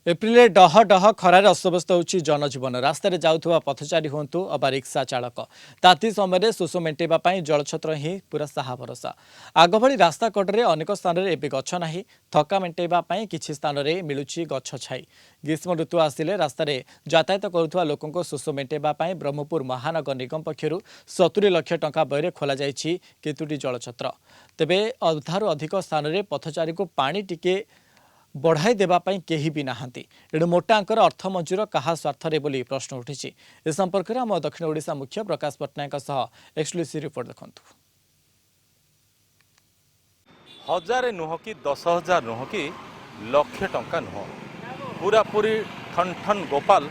April डह डह खरार अस्तव्यस्त होची जनजीवन रास्त जाऊथुवा पथचारी हुंतु अबा रिक्शा चालक ताती समय शोष मेटेवा जलछत्र ही पूरा साहा भरोसा आग भली रास्ता कड़े अनेक स्थान में एवं गछ ना थका मेटेवा किछि स्थान में मिलुछि गछ छाई ग्रीष्म ऋतु आसिले रास्त यातायात करुवा लोकों शोष मेटेवा ब्रह्मपुर महानगर निगम पक्षर 70 लाख टंका व्यय खोल केतुटी जलछत्र तेबे अधारू अधिक स्थान में पथचारी को पानी टिके बढ़ाई देवाई केही भी नाहांती एणु मोटा अंकर अर्थ मंजूर कहा स्वार्थरे बोली प्रश्न उठी ए संपर्क में आम दक्षिण ओडिशा मुख्य प्रकाश पट्टनायक एक्सक्लूसिव रिपोर्ट देखु। हजार नुह कि 10,000 नुह कि लक्ष टंका नुह पूरा पूरी ठन ठन गोपाल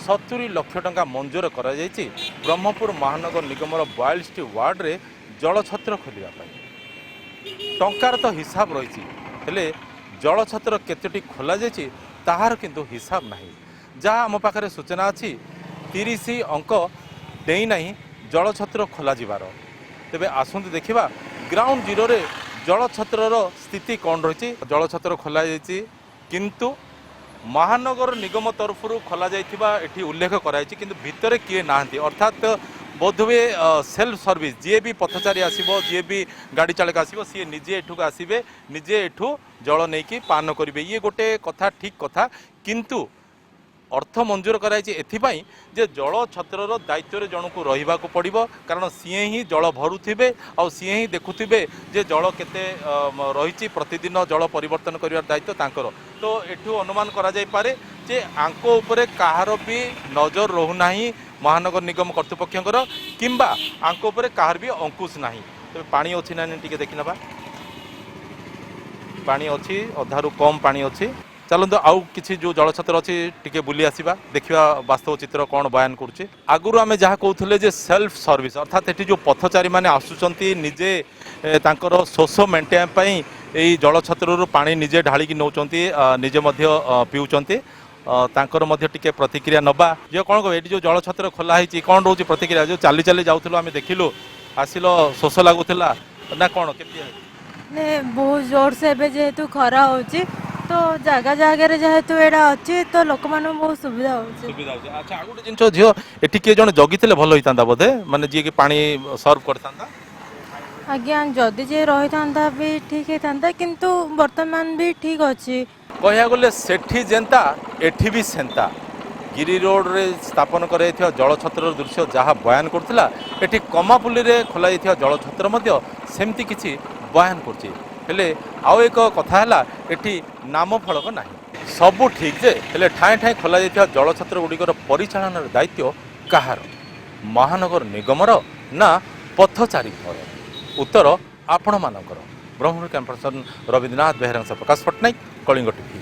70 लाख टंका मंजूर करा जायछि ब्रह्मपुर महानगर निगम 42 वार्ड रे जलछत्र खोलिया टंकार तो हिसाब रही जलछत्र केतोटी खोल जाइए ताहार किंतु हिसाब नहीं जहाँ आम पाखे सूचना अच्छी 30 अंक देई नहीं जलछत्र खोल जीवार तेबे आसंतु देखिबा ग्राउंड जीरो रे जलछत्रर स्थिति कौन रही जलछत्र खोल जाइए किंतु महानगर निगम तरफ खोल जाइथिबा एठी उल्लेख कराई किंतु भितरे किए नाहंती अर्थात बोधवे सेल्फ सर्विस जी भी पथचारी आसो जी भी गाड़ी चालक आसो सी निजे एठू आसबे निजे एठू जल नहीं कि पान करेंगे ये गोटे कथा ठीक कथा किंतु अर्थ मंजूर कराई एथिपाई जे जल छत्रर दायित्व जनकू रहा पड़ो कारण सीए ही जल भरुवे आ सीए ही देखुवे जे जल केते रही प्रतिदिन जल परिवर्तन कर दायित्व तांकर तो एठू अनुमान करा जाय पारे जे आंको उपरे कहार भी नजर रोना महानगर निगम कर्तृपक्षर किंबा आंको उपरे कहार भी अंकुश ना तो पानी अच्छी ना टी देखी ना पानी अच्छी अधारू कम पानी अच्छी चलते आउ किसी जो जलछत्र अच्छी टी बुली आसवा देखा वास्तव चित्र कौन बयान करुच्चे आगुरी आम जहाँ कहते जे सेल्फ सर्विस अर्थात ये जो पथचारी मैंने आसुंच निजे तांकर शोष मेटाइवाई यही जलछत्र पानी निजे ढालिकी नौ निजे पीउंट तांकर मध्य टिके प्रतिक्रिया नबा जे कौन कह जो जलछत्र खोला है कौन रोच प्रतिक्रिया जो चली चली जाऊँ आम देखिलु आसिल शोष लगुला ना कौन के बहुत जोर से जेहेतु खरा होची तो जगह जगह जेहेतु एटा अच्छी तो लोक मान बहुत सुविधा सुविधा अच्छा आ गोटे जिन झील एटी किए जन जगिले भल होता बोधे माने जी कि पानी सर्व करता आज्ञा जदि जे रही था भी ठीक होता किंतु वर्तमान भी ठीक अच्छी कह गले सेठी जेंता एठी भी सेंता गिरी रोड रे स्थापन कर जलछत्र दृश्य जहाँ बयान करथिला एठी कमापुली रे खोला जलछत्र सेमती किछि बयान करछि हेले आउ एक कथा है एठी नाम फलक ना सबू ठीक जे हेले ठाए ठाए खोल जलछत्र गुड़िकर परिचालन दायित्व कहार महानगर निगमर ना पथचारी उत्तर आपण मानकर ब्रह्मपुर कैंपस रविन्द्रनाथ बेहरा प्रकाश पट्टनायक कलिंग टीवी।